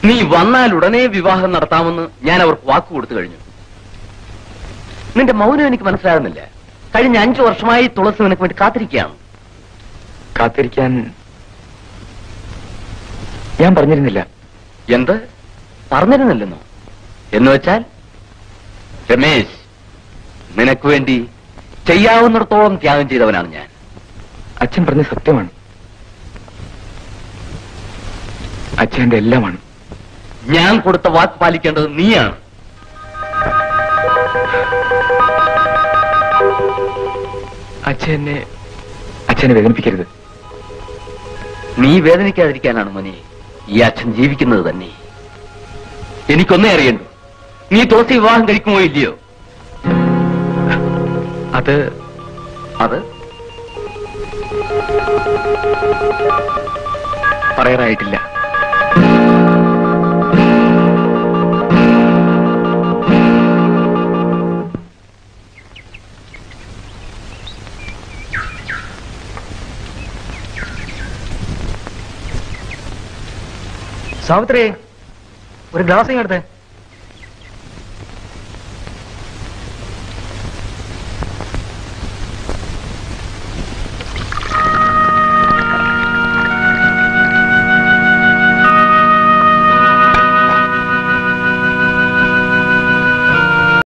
നീ വന്നാൽ ഉടനെ വിവാഹം നടത്താമെന്ന് ഞാൻ അവർക്ക് വാക്ക് കൊടുത്തു കഴിഞ്ഞു. നിന്റെ മൗനം എനിക്ക് മനസ്സിലാകുന്നില്ല. കഴിഞ്ഞ 5 വർഷമായി തുളസി നിനക്ക് വേണ്ടി കാത്തിരിക്കുകയാണ്. കാത്തിരിക്കാൻ ഞാൻ പറഞ്ഞിരുന്നില്ല. എന്ത് പറഞ്ഞിരുന്നില്ലെന്നോ? എന്ന് വെച്ചാൽ രമേശ്, നിനക്ക് വേണ്ടി ചെയ്യാവുന്നിടത്തോളം ത്യാഗം ചെയ്തവനാണ് ഞാൻ. അച്ഛൻ പറഞ്ഞ സത്യമാണ്. അച്ഛൻ്റെ എല്ലാമാണ്. ഞാൻ കൊടുത്ത വാക്ക് പാലിക്കേണ്ടത് നീയാണ്. അച്ഛനെ വേദനിപ്പിക്കരുത്. നീ വേദനിക്കാതിരിക്കാനാണ് മോനെ ഈ അച്ഛൻ ജീവിക്കുന്നത് തന്നെ. എനിക്കൊന്നേ അറിയണ്ടു, നീ തുളസി വിവാഹം കഴിക്കുമോ ഇല്ലയോ? അത് പറയാറായിട്ടില്ല. സാവിത്രി, ഒരു ഗ്ലാസ് എടുത്തേ.